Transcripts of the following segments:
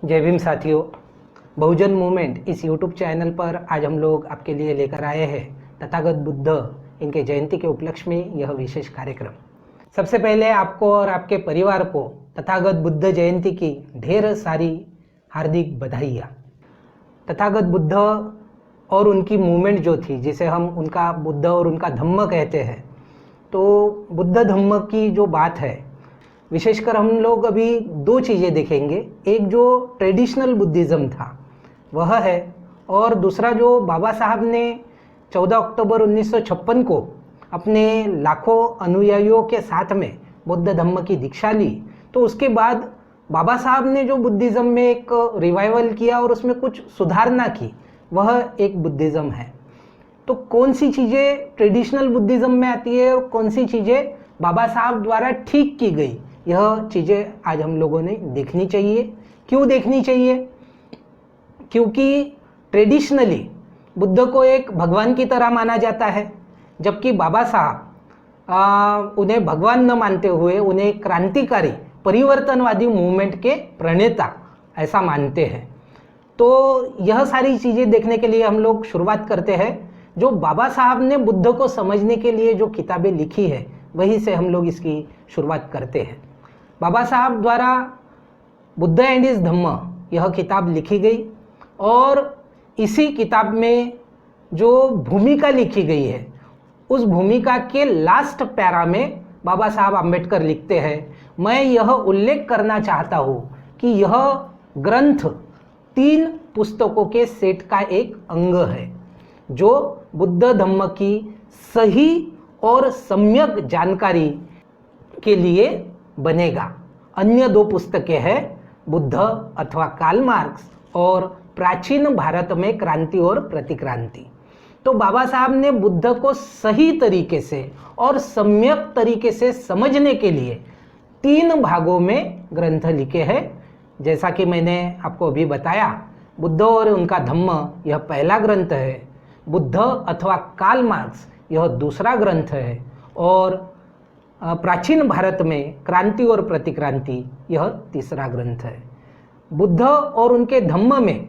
जय भीम साथियों। बहुजन मूवमेंट इस यूट्यूब चैनल पर आज हम लोग आपके लिए लेकर आए हैं तथागत बुद्ध इनके जयंती के उपलक्ष्य में यह विशेष कार्यक्रम। सबसे पहले आपको और आपके परिवार को तथागत बुद्ध जयंती की ढेर सारी हार्दिक बधाइयाँ। तथागत बुद्ध और उनकी मूवमेंट जो थी, जिसे हम उनका बुद्ध और उनका धम्म कहते हैं, तो बुद्ध धम्म की जो बात है, विशेषकर हम लोग अभी दो चीज़ें देखेंगे। एक जो ट्रेडिशनल बुद्धिज़्म था वह है, और दूसरा जो बाबा साहब ने 14 अक्टूबर 1956 को अपने लाखों अनुयायियों के साथ में बुद्ध धम्म की दीक्षा ली, तो उसके बाद बाबा साहब ने जो बुद्धिज़्म में एक रिवाइवल किया और उसमें कुछ सुधारना की, वह एक बुद्धिज़्म है। तो कौन सी चीज़ें ट्रेडिशनल बुद्धिज़्म में आती है और कौन सी चीज़ें बाबा साहब द्वारा ठीक की गई, यह चीज़ें आज हम लोगों ने देखनी चाहिए। क्यों देखनी चाहिए? क्योंकि ट्रेडिशनली बुद्ध को एक भगवान की तरह माना जाता है, जबकि बाबा साहब उन्हें भगवान न मानते हुए उन्हें क्रांतिकारी परिवर्तनवादी मूवमेंट के प्रणेता ऐसा मानते हैं। तो यह सारी चीज़ें देखने के लिए हम लोग शुरुआत करते हैं। जो बाबा साहब ने बुद्ध को समझने के लिए जो किताबें लिखी है, वहीं से हम लोग इसकी शुरुआत करते हैं। बाबा साहब द्वारा बुद्ध एंड हिज धम्म यह किताब लिखी गई, और इसी किताब में जो भूमिका लिखी गई है, उस भूमिका के लास्ट पैरा में बाबा साहब आम्बेडकर लिखते हैं, मैं यह उल्लेख करना चाहता हूँ कि यह ग्रंथ 3 पुस्तकों के सेट का एक अंग है, जो बुद्ध धम्म की सही और सम्यक जानकारी के लिए बनेगा। अन्य 2 पुस्तकें हैं, बुद्ध अथवा कार्ल मार्क्स और प्राचीन भारत में क्रांति और प्रतिक्रांति। तो बाबा साहब ने बुद्ध को सही तरीके से और सम्यक तरीके से समझने के लिए 3 भागों में ग्रंथ लिखे हैं। जैसा कि मैंने आपको अभी बताया, बुद्ध और उनका धम्म यह पहला ग्रंथ है, बुद्ध अथवा कार्ल मार्क्स यह दूसरा ग्रंथ है, और प्राचीन भारत में क्रांति और प्रतिक्रांति यह तीसरा ग्रंथ है। बुद्ध और उनके धम्म में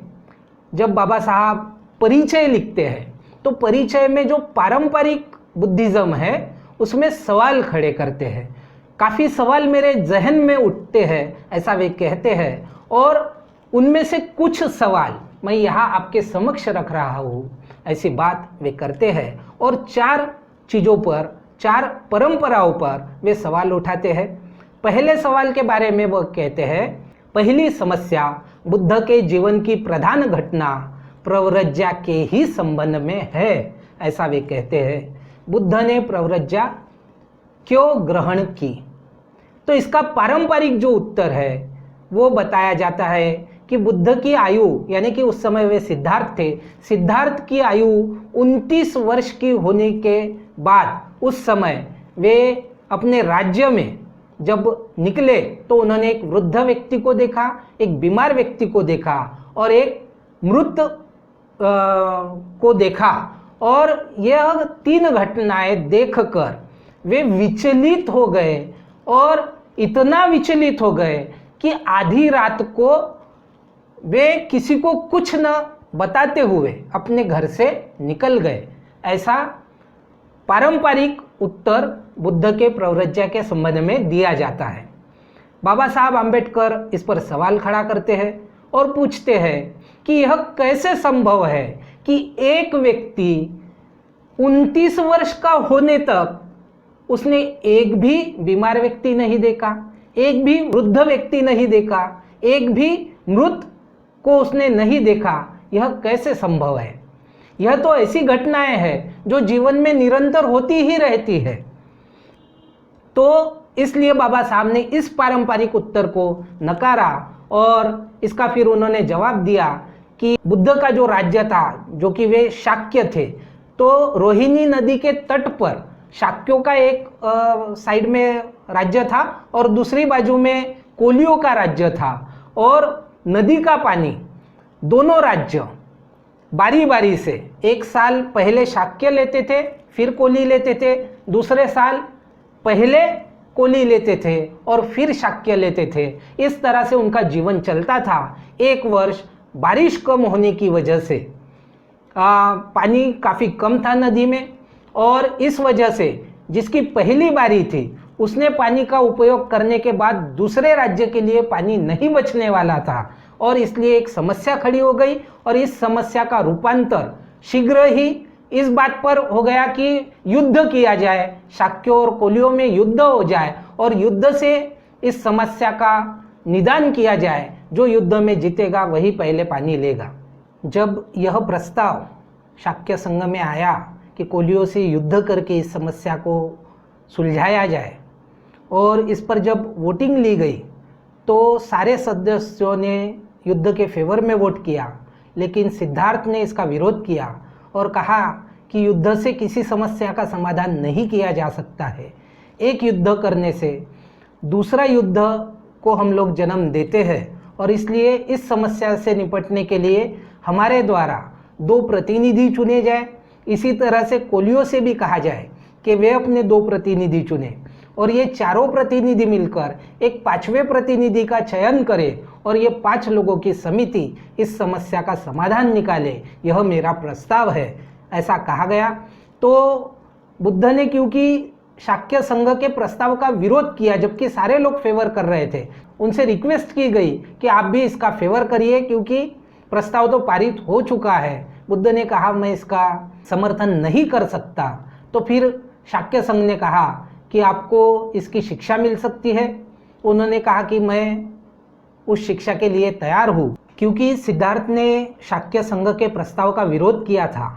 जब बाबा साहब परिचय लिखते हैं, तो परिचय में जो पारंपरिक बुद्धिज़्म है उसमें सवाल खड़े करते हैं। काफ़ी सवाल मेरे जहन में उठते हैं, ऐसा वे कहते हैं, और उनमें से कुछ सवाल मैं यहाँ आपके समक्ष रख रहा हूँ, ऐसी बात वे करते हैं। और 4 चीज़ों पर, 4 परंपराओं पर वे सवाल उठाते हैं। पहले सवाल के बारे में वो कहते हैं, पहली समस्या बुद्ध के जीवन की प्रधान घटना प्रव्रज्या के ही संबंध में है, ऐसा वे कहते हैं। बुद्ध ने प्रव्रज्या क्यों ग्रहण की? तो इसका पारंपरिक जो उत्तर है वो बताया जाता है कि बुद्ध की आयु, यानी कि उस समय वे सिद्धार्थ थे, सिद्धार्थ की आयु 29 वर्ष की होने के बाद उस समय वे अपने राज्य में जब निकले तो उन्होंने एक वृद्ध व्यक्ति को देखा, एक बीमार व्यक्ति को देखा और एक मृत को देखा, और यह 3 घटनाएं देखकर वे विचलित हो गए, और इतना विचलित हो गए कि आधी रात को वे किसी को कुछ न बताते हुए अपने घर से निकल गए। ऐसा पारंपरिक उत्तर बुद्ध के प्रव्रज्या के संबंध में दिया जाता है। बाबा साहब आम्बेडकर इस पर सवाल खड़ा करते हैं और पूछते हैं कि यह कैसे संभव है कि एक व्यक्ति 29 वर्ष का होने तक उसने एक भी बीमार व्यक्ति नहीं देखा, एक भी वृद्ध व्यक्ति नहीं देखा, एक भी मृत को उसने नहीं देखा। यह कैसे संभव है? यह तो ऐसी घटनाएं हैं जो जीवन में निरंतर होती ही रहती है। तो इसलिए बाबा साहब ने इस पारंपरिक उत्तर को नकारा, और इसका फिर उन्होंने जवाब दिया कि बुद्ध का जो राज्य था, जो कि वे शाक्य थे, तो रोहिणी नदी के तट पर शाक्यों का एक साइड में राज्य था और दूसरी बाजू में कोलियों का राज्य था, और नदी का पानी दोनों राज्य बारी बारी से, एक साल पहले शाक्य लेते थे, फिर कोली लेते थे, दूसरे साल पहले कोली लेते थे और फिर शाक्य लेते थे। इस तरह से उनका जीवन चलता था। एक वर्ष बारिश कम होने की वजह से पानी काफ़ी कम था नदी में, और इस वजह से जिसकी पहली बारी थी उसने पानी का उपयोग करने के बाद दूसरे राज्य के लिए पानी नहीं बचने वाला था, और इसलिए एक समस्या खड़ी हो गई। और इस समस्या का रूपांतर शीघ्र ही इस बात पर हो गया कि युद्ध किया जाए, शाक्यों और कोलियों में युद्ध हो जाए और युद्ध से इस समस्या का निदान किया जाए। जो युद्ध में जीतेगा वही पहले पानी लेगा। जब यह प्रस्ताव शाक्य संघ में आया कि कोलियों से युद्ध करके इस समस्या को सुलझाया जाए, और इस पर जब वोटिंग ली गई तो सारे सदस्यों ने युद्ध के फेवर में वोट किया, लेकिन सिद्धार्थ ने इसका विरोध किया और कहा कि युद्ध से किसी समस्या का समाधान नहीं किया जा सकता है। एक युद्ध करने से दूसरा युद्ध को हम लोग जन्म देते हैं, और इसलिए इस समस्या से निपटने के लिए हमारे द्वारा 2 प्रतिनिधि चुने जाए। इसी तरह से कोलियों से भी कहा जाए कि वे अपने 2 प्रतिनिधि चुने, और ये चारों प्रतिनिधि मिलकर एक 5वें प्रतिनिधि का चयन करें, और ये 5 लोगों की समिति इस समस्या का समाधान निकाले। यह मेरा प्रस्ताव है, ऐसा कहा गया। तो बुद्ध ने क्योंकि शाक्य संघ के प्रस्ताव का विरोध किया, जबकि सारे लोग फेवर कर रहे थे, उनसे रिक्वेस्ट की गई कि आप भी इसका फेवर करिए क्योंकि प्रस्ताव तो पारित हो चुका है। बुद्ध ने कहा मैं इसका समर्थन नहीं कर सकता। तो फिर शाक्य संघ ने कहा कि आपको इसकी शिक्षा मिल सकती है। उन्होंने कहा कि मैं उस शिक्षा के लिए तैयार हूँ। क्योंकि सिद्धार्थ ने शाक्य संघ के प्रस्ताव का विरोध किया था,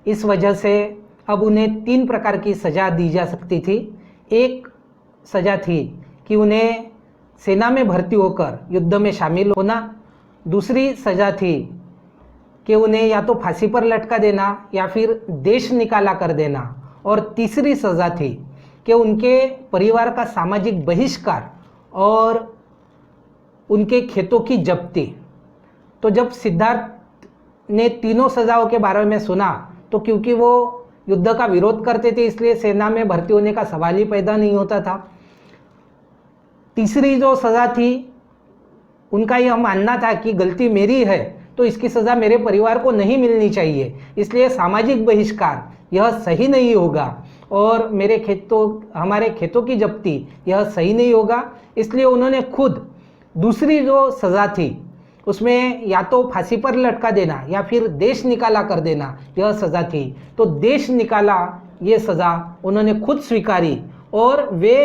इस वजह से अब उन्हें 3 प्रकार की सज़ा दी जा सकती थी। एक सज़ा थी कि उन्हें सेना में भर्ती होकर युद्ध में शामिल होना। दूसरी सज़ा थी कि उन्हें या तो फांसी पर लटका देना या फिर देश निकाला कर देना। और तीसरी सज़ा थी कि उनके परिवार का सामाजिक बहिष्कार और उनके खेतों की जब्ती। तो जब सिद्धार्थ ने तीनों सज़ाओं के बारे में सुना, तो क्योंकि वो युद्ध का विरोध करते थे इसलिए सेना में भर्ती होने का सवाल ही पैदा नहीं होता था। तीसरी जो सज़ा थी, उनका यह मानना था कि गलती मेरी है तो इसकी सज़ा मेरे परिवार को नहीं मिलनी चाहिए, इसलिए सामाजिक बहिष्कार यह सही नहीं होगा, और हमारे खेतों की जब्ती यह सही नहीं होगा। इसलिए उन्होंने खुद दूसरी जो सज़ा थी उसमें या तो फांसी पर लटका देना या फिर देश निकाला कर देना, यह सज़ा थी। तो देश निकाला ये सज़ा उन्होंने खुद स्वीकारी, और वे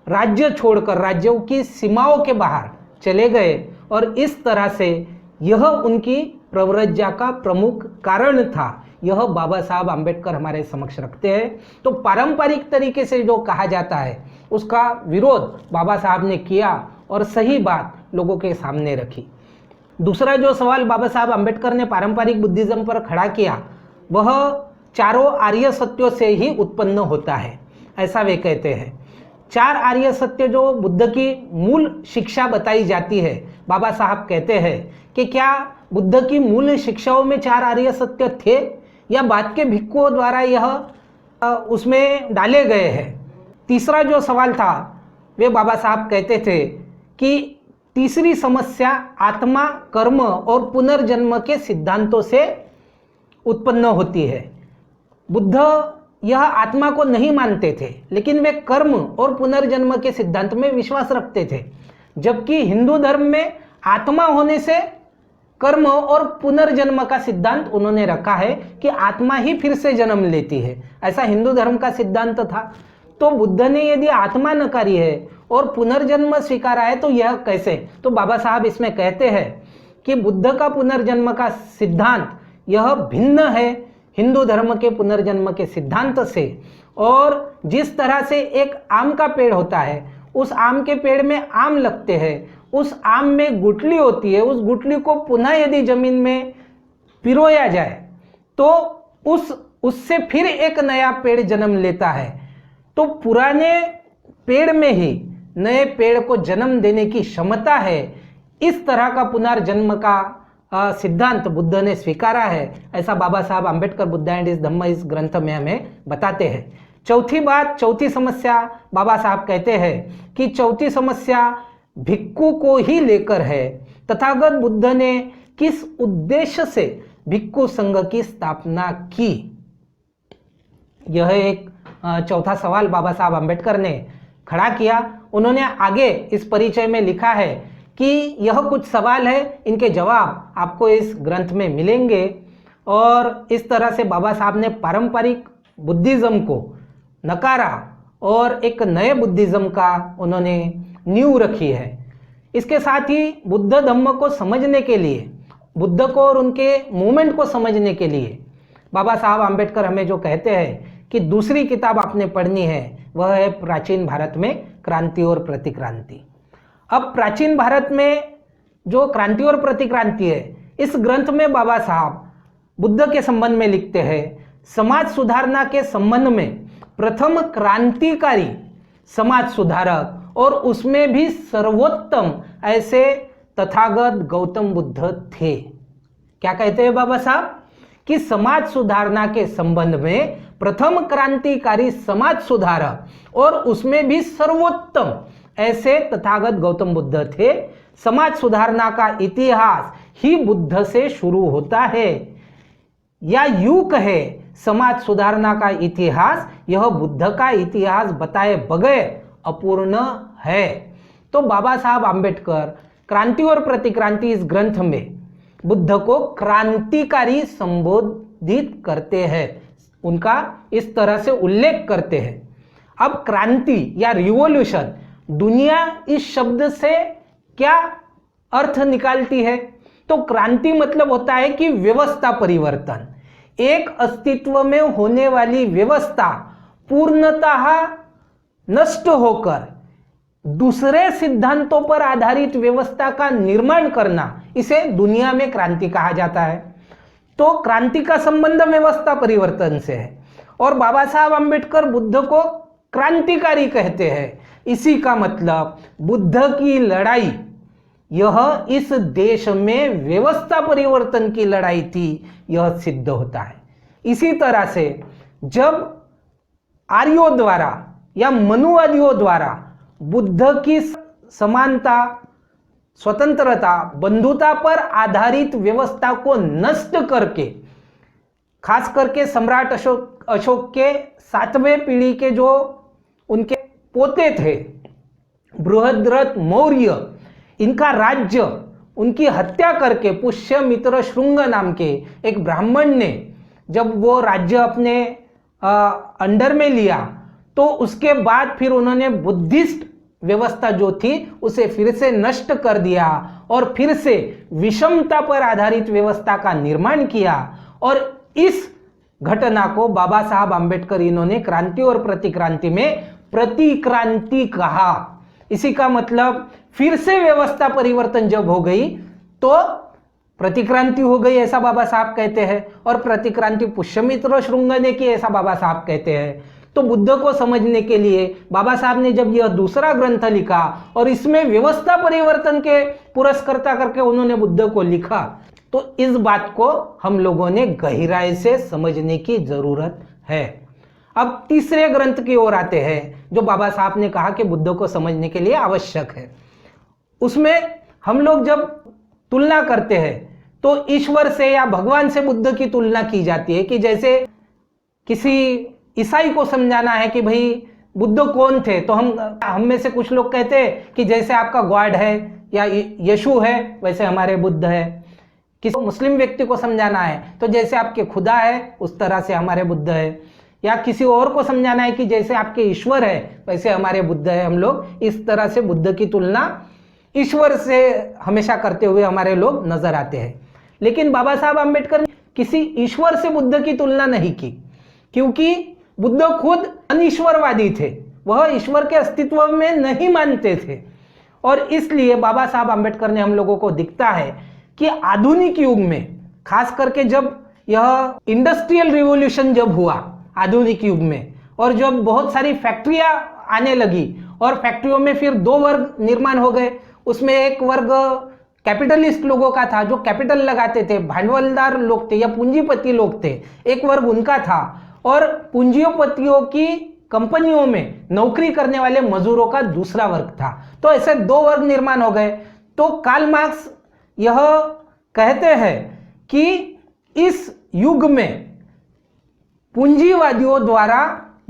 राज्य छोड़कर राज्यों की सीमाओं के बाहर चले गए। और इस तरह से यह उनकी प्रव्रज्या का प्रमुख कारण था। यह बाबा साहब आम्बेडकर हमारे समक्ष रखते हैं। तो पारंपरिक तरीके से जो कहा जाता है उसका विरोध बाबा साहब ने किया और सही बात लोगों के सामने रखी। दूसरा जो सवाल बाबा साहब आम्बेडकर ने पारंपरिक बुद्धिज्म पर खड़ा किया, वह चारों आर्य सत्यों से ही उत्पन्न होता है, ऐसा वे कहते हैं। 4 आर्य सत्य जो बुद्ध की मूल शिक्षा बताई जाती है, बाबा साहब कहते हैं कि क्या बुद्ध की मूल शिक्षाओं में 4 आर्य सत्य थे या बाद के भिक्षुओं द्वारा यह उसमें डाले गए हैं। तीसरा जो सवाल था, वे बाबा साहब कहते थे कि तीसरी समस्या आत्मा, कर्म और पुनर्जन्म के सिद्धांतों से उत्पन्न होती है। बुद्ध यह आत्मा को नहीं मानते थे, लेकिन वे कर्म और पुनर्जन्म के सिद्धांत में विश्वास रखते थे, जबकि हिंदू धर्म में आत्मा होने से कर्म और पुनर्जन्म का सिद्धांत उन्होंने रखा है कि आत्मा ही फिर से जन्म लेती है, ऐसा हिंदू धर्म का सिद्धांत था। तो बुद्ध ने यदि आत्मा नकारी है और पुनर्जन्म स्वीकारा है तो यह कैसे? तो बाबा साहब इसमें कहते हैं कि बुद्ध का पुनर्जन्म का सिद्धांत यह भिन्न है हिंदू धर्म के पुनर्जन्म के सिद्धांत से। और जिस तरह से एक आम का पेड़ होता है, उस आम के पेड़ में आम लगते हैं, उस आम में गुठली होती है, उस गुठली को पुनः यदि जमीन में पिरोया जाए तो उससे फिर एक नया पेड़ जन्म लेता है। तो पुराने पेड़ में ही नए पेड़ को जन्म देने की क्षमता है। इस तरह का पुनर्जन्म का सिद्धांत बुद्ध ने स्वीकारा है, ऐसा बाबा साहब आम्बेडकर बुद्ध एंड इस धम्म इस ग्रंथ में हमें बताते हैं। चौथी बात, चौथी समस्या बाबा साहब कहते हैं कि चौथी समस्या भिक्खु को ही लेकर है। तथागत बुद्ध ने किस उद्देश्य से भिक्खु संघ की स्थापना की? यह एक चौथा सवाल बाबा साहब आम्बेडकर ने खड़ा किया। उन्होंने आगे इस परिचय में लिखा है कि यह कुछ सवाल है, इनके जवाब आपको इस ग्रंथ में मिलेंगे। और इस तरह से बाबा साहब ने पारंपरिक बुद्धिज्म को नकारा और एक नए बुद्धिज्म का उन्होंने नींव रखी है। इसके साथ ही बुद्ध धम्म को समझने के लिए, बुद्ध को और उनके मूवमेंट को समझने के लिए बाबा साहब आम्बेडकर हमें जो कहते हैं कि दूसरी किताब आपने पढ़नी है, वह है प्राचीन भारत में क्रांति और प्रतिक्रांति। अब प्राचीन भारत में जो क्रांति और प्रतिक्रांति है, इस ग्रंथ में बाबा साहब बुद्ध के संबंध में लिखते हैं, समाज सुधारना के संबंध में प्रथम क्रांतिकारी समाज सुधारक और उसमें भी सर्वोत्तम ऐसे तथागत गौतम बुद्ध थे। क्या कहते हैं बाबा साहब कि समाज सुधारना के संबंध में प्रथम क्रांतिकारी समाज सुधारक और उसमें भी सर्वोत्तम ऐसे तथागत गौतम बुद्ध थे। समाज सुधारना का इतिहास ही बुद्ध से शुरू होता है, या यूं कहे समाज सुधारना का इतिहास यह बुद्ध का इतिहास बताए बगैर अपूर्ण है। तो बाबा साहब आम्बेडकर क्रांति और प्रतिक्रांति इस ग्रंथ में बुद्ध को क्रांतिकारी संबोधित करते हैं, उनका इस तरह से उल्लेख करते हैं। अब क्रांति या रिवॉल्यूशन, दुनिया इस शब्द से क्या अर्थ निकालती है? तो क्रांति मतलब होता है कि व्यवस्था परिवर्तन, एक अस्तित्व में होने वाली व्यवस्था पूर्णतः नष्ट होकर दूसरे सिद्धांतों पर आधारित व्यवस्था का निर्माण करना, इसे दुनिया में क्रांति कहा जाता है। तो क्रांति का संबंध व्यवस्था परिवर्तन से है और बाबा साहब आम्बेडकर बुद्ध को क्रांतिकारी कहते हैं। इसी का मतलब बुद्ध की लड़ाई यह इस देश में व्यवस्था परिवर्तन की लड़ाई थी, यह सिद्ध होता है। इसी तरह से जब आर्यों द्वारा या मनुवादियों द्वारा बुद्ध की समानता, स्वतंत्रता, बंधुता पर आधारित व्यवस्था को नष्ट करके, खास करके सम्राट अशोक के 7वें पीढ़ी के जो उनके पोते थे बृहद्रथ मौर्य, इनका राज्य उनकी हत्या करके पुष्यमित्र श्रृंग नाम के एक ब्राह्मण ने जब वो राज्य अपने अंडर में लिया, तो उसके बाद फिर उन्होंने बुद्धिस्ट व्यवस्था जो थी उसे फिर से नष्ट कर दिया और फिर से विषमता पर आधारित व्यवस्था का निर्माण किया। और इस घटना को बाबा साहब आम्बेडकर इन्होंने क्रांति और प्रतिक्रांति में प्रतिक्रांति कहा। इसी का मतलब फिर से व्यवस्था परिवर्तन जब हो गई तो प्रतिक्रांति हो गई, ऐसा बाबा साहब कहते हैं, और प्रतिक्रांति पुष्यमित्र श्रृंग ने की, ऐसा बाबा साहब कहते हैं। तो बुद्ध को समझने के लिए बाबा साहब ने जब यह दूसरा ग्रंथ लिखा और इसमें व्यवस्था परिवर्तन के पुरस्कर्ता करके उन्होंने बुद्ध को लिखा, तो इस बात को हम लोगों ने गहराई से समझने की जरूरत है। अब तीसरे ग्रंथ की ओर आते हैं जो बाबा साहब ने कहा कि बुद्ध को समझने के लिए आवश्यक है। उसमें हम लोग जब तुलना करते हैं तो ईश्वर से या भगवान से बुद्ध की तुलना की जाती है कि जैसे किसी ईसाई को समझाना है कि भाई बुद्ध कौन थे, तो हम में से कुछ लोग कहते हैं कि जैसे आपका गॉड है या यीशु है वैसे हमारे बुद्ध है। किसी मुस्लिम व्यक्ति को समझाना है तो जैसे आपके खुदा है उस तरह से हमारे बुद्ध है, या किसी और को समझाना है कि जैसे आपके ईश्वर है वैसे हमारे बुद्ध है। हम लोग इस तरह से बुद्ध की तुलना ईश्वर से हमेशा करते हुए हमारे लोग नजर आते हैं। लेकिन बाबा साहब आम्बेडकर ने किसी ईश्वर से बुद्ध की तुलना नहीं की, क्योंकि बुद्ध खुद अनिश्वरवादी थे, वह ईश्वर के अस्तित्व में नहीं मानते थे। और इसलिए बाबा साहब आम्बेडकर ने हम लोगों को दिखता है कि आधुनिक युग में, खास करके जब यह इंडस्ट्रियल रिवॉल्यूशन जब हुआ आधुनिक युग में, और जब बहुत सारी फैक्ट्रियां आने लगी और फैक्ट्रियों में फिर दो वर्ग निर्माण हो गए। उसमें एक वर्ग कैपिटलिस्ट लोगों का था जो कैपिटल लगाते थे, भांडवलदार लोग थे या पूंजीपति लोग थे, एक वर्ग उनका था। और पूंजीपतियों की कंपनियों में नौकरी करने वाले मजदूरों का दूसरा वर्ग था। तो ऐसे दो वर्ग निर्माण हो गए। तो कार्ल मार्क्स यह कहते हैं कि इस युग में पूंजीवादियों द्वारा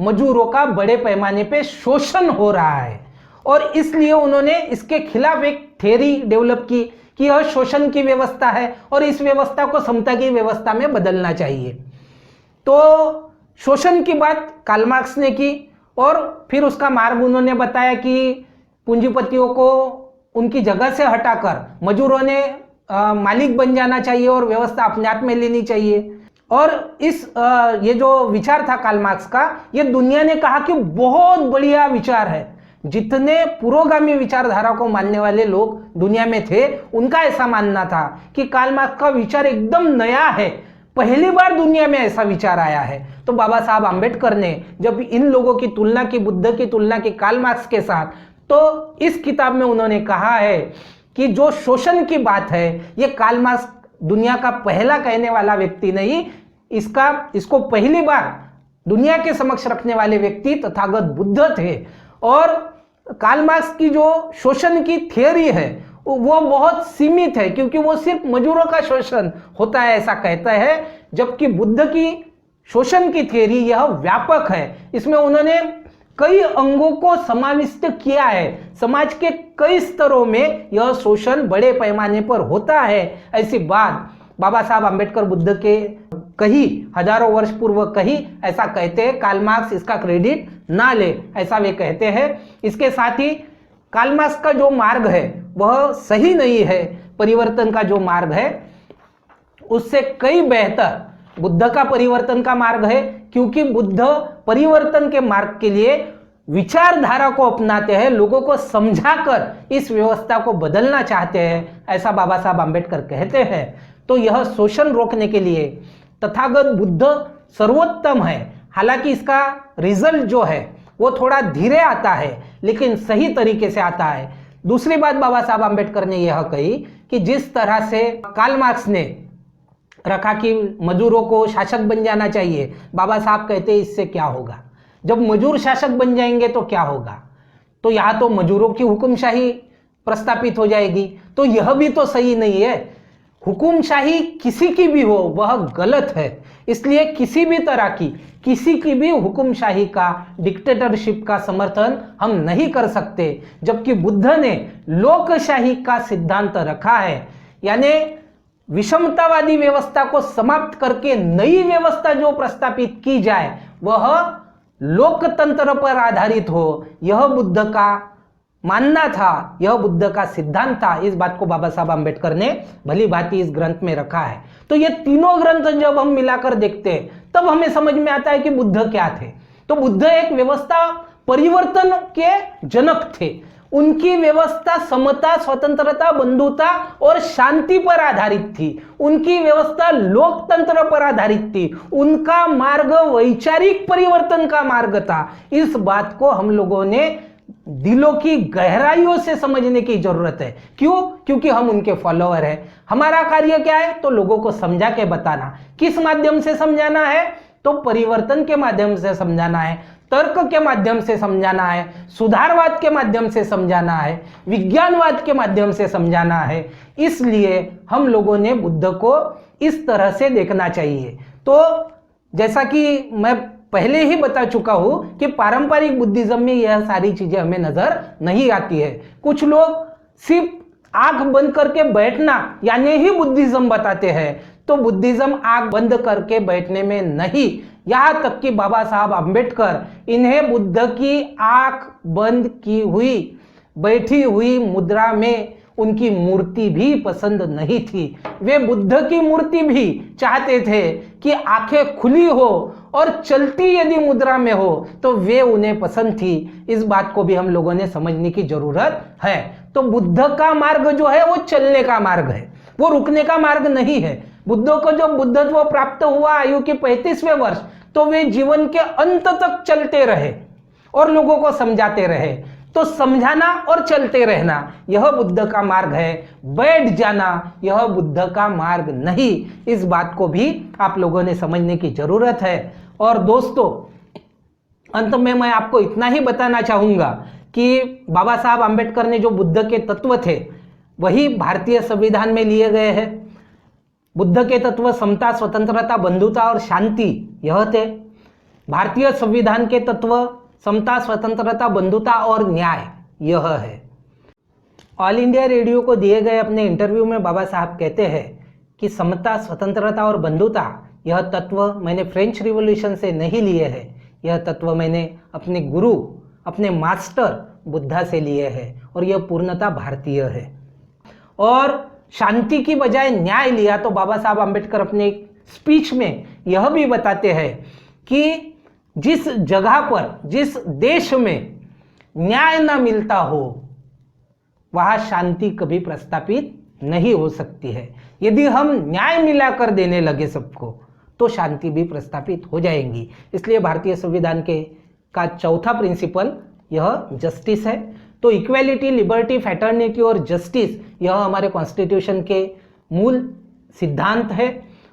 मजदूरों का बड़े पैमाने पे शोषण हो रहा है और इसलिए उन्होंने इसके खिलाफ एक थ्योरी डेवलप की कि यह शोषण की व्यवस्था है और इस व्यवस्था को समता की व्यवस्था में बदलना चाहिए। तो शोषण की बात कार्ल मार्क्स ने की और फिर उसका मार्ग उन्होंने बताया कि पूंजीपतियों को उनकी जगह से हटाकर मजदूरों ने मालिक बन जाना चाहिए और व्यवस्था अपने आप में लेनी चाहिए। और इस ये जो विचार था कार्ल मार्क्स का, ये दुनिया ने कहा कि बहुत बढ़िया विचार है। जितने पुरोगामी विचारधारा को मानने वाले लोग दुनिया में थे उनका ऐसा मानना था कि कार्ल मार्क्स का विचार एकदम नया है, पहली बार दुनिया में ऐसा विचार आया है। तो बाबा साहब आंबेडकर ने जब इन लोगों की तुलना की, बुद्ध की तुलना की कार्ल मार्क्स के साथ, तो इस किताब में उन्होंने कहा है कि जो शोषण की बात है ये कार्ल मार्क्स दुनिया का पहला कहने वाला व्यक्ति नहीं, इसको पहली बार दुनिया के समक्ष रखने वाले व्यक्ति तथागत बुद्ध थे। और कार्ल मार्क्स की जो शोषण की थियरी है वो बहुत सीमित है क्योंकि वो सिर्फ मजदूरों का शोषण होता है ऐसा कहता है, जबकि बुद्ध की शोषण की थियरी यह व्यापक है। इसमें उन्होंने कई अंगों को समाविष्ट किया है, समाज के कई स्तरों में यह शोषण बड़े पैमाने पर होता है ऐसी बात बाबा साहब आंबेडकर बुद्ध के कही हजारों वर्ष पूर्व कही ऐसा कहते हैं। कार्ल मार्क्स इसका क्रेडिट ना ले ऐसा वे कहते हैं। इसके साथ ही कार्ल मार्क्स का जो मार्ग है वह सही नहीं है, परिवर्तन का जो मार्ग है उससे कई बेहतर बुद्ध का परिवर्तन का मार्ग है, क्योंकि बुद्ध परिवर्तन के मार्ग के लिए विचारधारा को अपनाते हैं, लोगों को समझाकर इस व्यवस्था को बदलना चाहते हैं ऐसा बाबा साहब आंबेडकर कहते हैं। तो यह शोषण रोकने के लिए तथागत बुद्ध सर्वोत्तम है। हालांकि इसका रिजल्ट जो है वो थोड़ा धीरे आता है लेकिन सही तरीके से आता है। दूसरी बात बाबा साहब आंबेडकर ने यह कही कि जिस तरह से कार्ल मार्क्स ने रखा कि मजदूरों को शासक बन जाना चाहिए, बाबा साहब कहते हैं इससे क्या होगा, जब मजदूर शासक बन जाएंगे तो क्या होगा, तो यहाँ तो मजदूरों की हुक्मशाही प्रस्तापित हो जाएगी। तो यह भी तो सही नहीं है। हुकुमशाही किसी की भी हो वह गलत है, इसलिए किसी भी तरह की किसी की भी हुकुमशाही का, डिक्टेटरशिप का समर्थन हम नहीं कर सकते। जबकि बुद्ध ने लोकशाही का सिद्धांत रखा है, यानी विषमतावादी व्यवस्था को समाप्त करके नई व्यवस्था जो प्रस्तापित की जाए वह लोकतंत्र पर आधारित हो, यह बुद्ध का मानना था, यह बुद्ध का सिद्धांत था। इस बात को बाबा साहब आंबेडकर ने भली भांति इस ग्रंथ में रखा है। तो ये तीनों ग्रंथ जब हम मिलाकर देखते हैं तब हमें समझ में आता है कि बुद्ध क्या थे। तो बुद्ध एक व्यवस्था परिवर्तन के जनक थे। उनकी व्यवस्था समता, स्वतंत्रता, बंधुता और शांति पर आधारित थी। उनकी व्यवस्था लोकतंत्र पर आधारित थी। उनका मार्ग वैचारिक परिवर्तन का मार्ग था। इस बात को हम लोगों ने दिलों की गहराइयों से समझने की जरूरत है। क्यों? क्योंकि हम उनके फॉलोअर हैं। हमारा कार्य क्या है? तो लोगों को समझा के बताना। किस माध्यम से समझाना है? तो परिवर्तन के माध्यम से समझाना है, तर्क के माध्यम से समझाना है, सुधारवाद के माध्यम से समझाना है, विज्ञानवाद के माध्यम से समझाना है। इसलिए हम लोगों ने बुद्ध को इस तरह से देखना चाहिए। तो जैसा कि मैं पहले ही बता चुका हूं कि पारंपरिक बुद्धिज्म में यह सारी चीजें हमें नजर नहीं आती है। कुछ लोग सिर्फ आंख बंद करके बैठना यानी ही बुद्धिज्म बताते हैं। तो बुद्धिज्म आंख बंद करके बैठने में नहीं, यहां तक कि बाबा साहब आंबेडकर इन्हें बुद्ध की आंख बंद की हुई बैठी हुई मुद्रा में उनकी मूर्ति भी पसंद नहीं थी। वे बुद्ध की मूर्ति भी चाहते थे कि आंखें खुली हो और चलती यदि मुद्रा में हो तो वे उन्हें पसंद थी। इस बात को भी हम लोगों ने समझने की जरूरत है। तो बुद्ध का मार्ग जो है वो चलने का मार्ग है, वो रुकने का मार्ग नहीं है। बुद्धों को जब बुद्धत्व प्राप्त हुआ आयु के 35वें वर्ष, तो वे जीवन के अंत तक चलते रहे और लोगों को समझाते रहे। तो समझाना और चलते रहना यह बुद्ध का मार्ग है, बैठ जाना यह बुद्ध का मार्ग नहीं। इस बात को भी आप लोगों ने समझने की जरूरत है। और दोस्तों, अंत में मैं आपको इतना ही बताना चाहूँगा कि बाबा साहब आम्बेडकर ने जो बुद्ध के तत्व थे वही भारतीय संविधान में लिए गए हैं। बुद्ध के तत्व समता, स्वतंत्रता, बंधुता और शांति यह थे। भारतीय संविधान के तत्व समता, स्वतंत्रता, बंधुता और न्याय यह है। ऑल इंडिया रेडियो को दिए गए अपने इंटरव्यू में बाबा साहब कहते हैं कि समता, स्वतंत्रता और बंधुता यह तत्व मैंने फ्रेंच रिवॉल्यूशन से नहीं लिए हैं, यह तत्व मैंने अपने गुरु, अपने मास्टर बुद्धा से लिए हैं और यह पूर्णतः भारतीय है। और शांति की बजाय न्याय लिया तो बाबा साहब आम्बेडकर अपने एक स्पीच में यह भी बताते हैं कि जिस जगह पर, जिस देश में न्याय ना मिलता हो वहां शांति कभी प्रस्थापित नहीं हो सकती है। यदि हम न्याय मिलाकर देने लगे सबको तो शांति भी प्रस्थापित हो जाएंगी। इसलिए भारतीय संविधान का चौथा प्रिंसिपल यह जस्टिस है। तो इक्वेलिटी, लिबर्टी, फैटर्निटी और जस्टिस यह हमारे कॉन्स्टिट्यूशन के मूल सिद्धांत है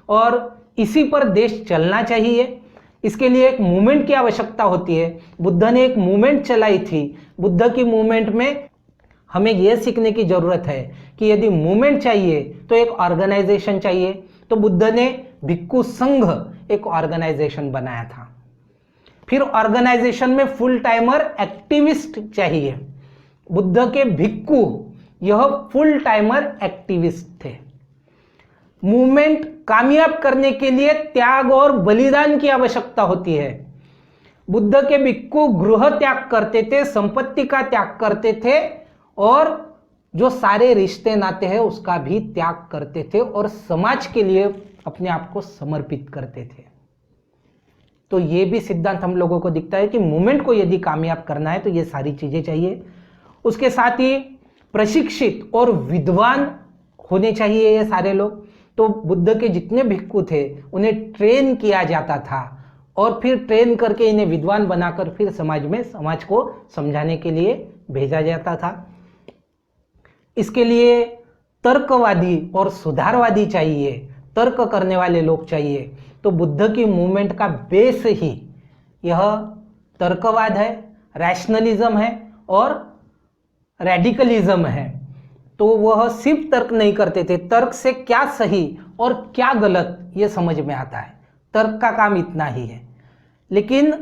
और इसी पर देश चलना चाहिए। इसके लिए एक मूवमेंट की आवश्यकता होती है। बुद्ध ने एक मूवमेंट चलाई थी। बुद्ध की मूवमेंट में हमें यह सीखने की जरूरत है कि यदि मूवमेंट चाहिए तो एक ऑर्गेनाइजेशन चाहिए। तो बुद्ध ने भिक्खु संघ एक ऑर्गेनाइजेशन बनाया था। फिर ऑर्गेनाइजेशन में फुल टाइमर एक्टिविस्ट चाहिए। बुद्ध के भिक्खु यह फुल टाइमर एक्टिविस्ट थे। मूवमेंट कामयाब करने के लिए त्याग और बलिदान की आवश्यकता होती है। बुद्ध के भिक्खु गृह त्याग करते थे, संपत्ति का त्याग करते थे और जो सारे रिश्ते नाते हैं उसका भी त्याग करते थे और समाज के लिए अपने आप को समर्पित करते थे। तो ये भी सिद्धांत हम लोगों को दिखता है कि मूवमेंट को यदि कामयाब करना है तो ये सारी चीजें चाहिए। उसके साथ ही प्रशिक्षित और विद्वान होने चाहिए ये सारे लोग। तो बुद्ध के जितने भिक्खु थे उन्हें ट्रेन किया जाता था और फिर ट्रेन करके इन्हें विद्वान बनाकर फिर समाज को समझाने के लिए भेजा जाता था। इसके लिए तर्कवादी और सुधारवादी चाहिए, तर्क करने वाले लोग चाहिए। तो बुद्ध की मूवमेंट का बेस ही यह तर्कवाद है, रैशनलिज्म है और रेडिकलिज्म है। तो वह सिर्फ तर्क नहीं करते थे, तर्क से क्या सही और क्या गलत ये समझ में आता है। तर्क का काम इतना ही है। लेकिन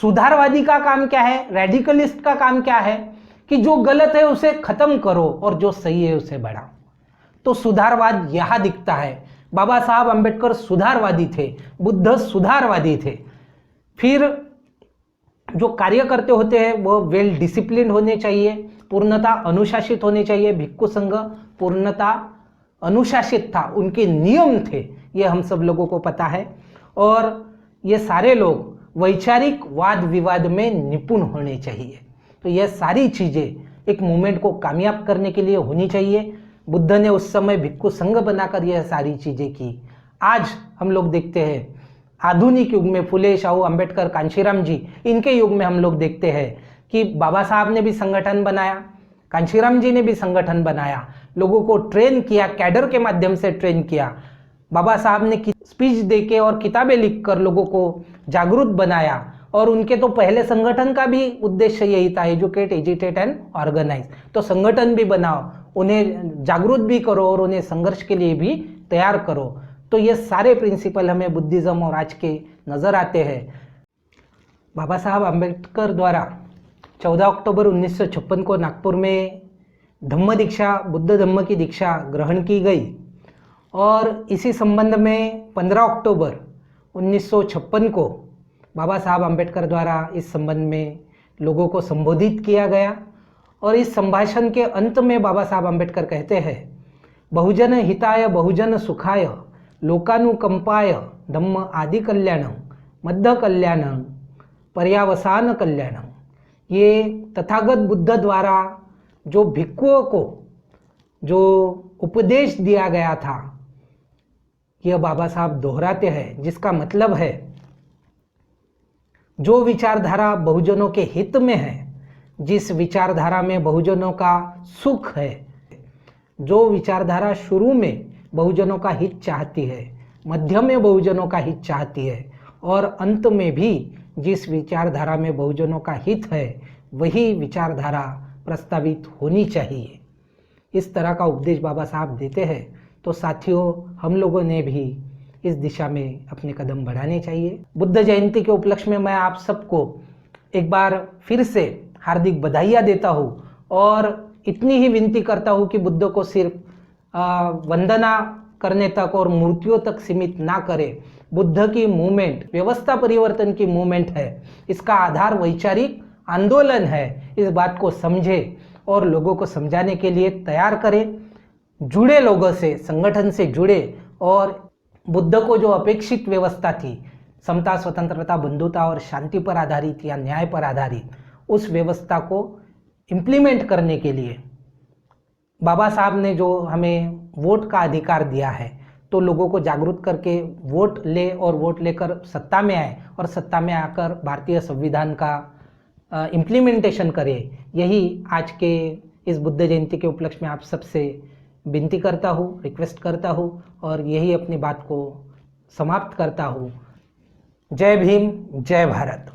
सुधारवादी का काम क्या है, रेडिकलिस्ट का काम क्या है कि जो गलत है उसे खत्म करो और जो सही है उसे बढ़ाओ। तो सुधारवाद यहां दिखता है। बाबा साहब आम्बेडकर सुधारवादी थे, बुद्ध सुधारवादी थे। फिर जो कार्यकर्ता होते हैं वो वेल डिसिप्लिन होने चाहिए, पूर्णतः अनुशासित होने चाहिए। भिक्खु संघ पूर्णतः अनुशासित था, उनके नियम थे, ये हम सब लोगों को पता है। और ये सारे लोग वैचारिक वाद विवाद में निपुण होने चाहिए। तो यह सारी चीजें एक मूवमेंट को कामयाब करने के लिए होनी चाहिए। बुद्ध ने उस समय भिक्खु संघ बनाकर यह सारी चीजें की। आज हम लोग देखते हैं आधुनिक युग में फुले शाहू अंबेडकर, कांशीराम जी, इनके युग में हम लोग देखते हैं कि बाबा साहब ने भी संगठन बनाया, कांशीराम जी ने भी संगठन बनाया, लोगों को ट्रेन किया, कैडर के माध्यम से ट्रेन किया। बाबा साहब ने स्पीच देके और किताबें लिखकर लोगों को जागरूक बनाया। और उनके तो पहले संगठन का भी उद्देश्य यही था, एजुकेट, एजिटेट एंड ऑर्गेनाइज। तो संगठन भी बनाओ, उन्हें जागरूक भी करो और उन्हें संघर्ष के लिए भी तैयार करो। तो ये सारे प्रिंसिपल हमें बुद्धिज्म और आज के नजर आते हैं। बाबा साहब आम्बेडकर द्वारा 14 अक्टूबर 1956 को नागपुर में धम्म दीक्षा, बुद्ध धम्म की दीक्षा ग्रहण की गई और इसी संबंध में 15 अक्टूबर 1956 को बाबा साहब आम्बेडकर द्वारा इस संबंध में लोगों को संबोधित किया गया। और इस संभाषण के अंत में बाबा साहब आम्बेडकर कहते हैं, बहुजन हिताय बहुजन सुखाय लोकानुकंपाय धम्म आदि कल्याणं मध्य कल्याणं पर्यावसान कल्याणं। ये तथागत बुद्ध द्वारा जो भिक्खुओं को जो उपदेश दिया गया था यह बाबा साहब दोहराते हैं, जिसका मतलब है जो विचारधारा बहुजनों के हित में है, जिस विचारधारा में बहुजनों का सुख है, जो विचारधारा शुरू में बहुजनों का हित चाहती है, मध्य में बहुजनों का हित चाहती है और अंत में भी जिस विचारधारा में बहुजनों का हित है वही विचारधारा प्रस्तावित होनी चाहिए। इस तरह का उपदेश बाबा साहब देते हैं। तो साथियों, हम लोगों ने भी इस दिशा में अपने कदम बढ़ाने चाहिए। बुद्ध जयंती के उपलक्ष्य में मैं आप सबको एक बार फिर से हार्दिक बधाइयाँ देता हूँ और इतनी ही विनती करता हूँ कि बुद्ध को सिर्फ वंदना करने तक और मूर्तियों तक सीमित ना करें। बुद्ध की मूवमेंट व्यवस्था परिवर्तन की मूवमेंट है, इसका आधार वैचारिक आंदोलन है। इस बात को समझे और लोगों को समझाने के लिए तैयार करें। जुड़े लोगों से, संगठन से जुड़े और बुद्ध को जो अपेक्षित व्यवस्था थी, समता, स्वतंत्रता, बंधुता और शांति पर आधारित या न्याय पर आधारित, उस व्यवस्था को इम्प्लीमेंट करने के लिए बाबा साहब ने जो हमें वोट का अधिकार दिया है, तो लोगों को जागरूक करके वोट ले और वोट लेकर सत्ता में आए और सत्ता में आकर भारतीय संविधान का इम्प्लीमेंटेशन करे। यही आज के इस बुद्ध जयंती के उपलक्ष्य में आप सबसे विनती करता हूँ, रिक्वेस्ट करता हूँ और यही अपनी बात को समाप्त करता हूँ। जय भीम, जय भारत।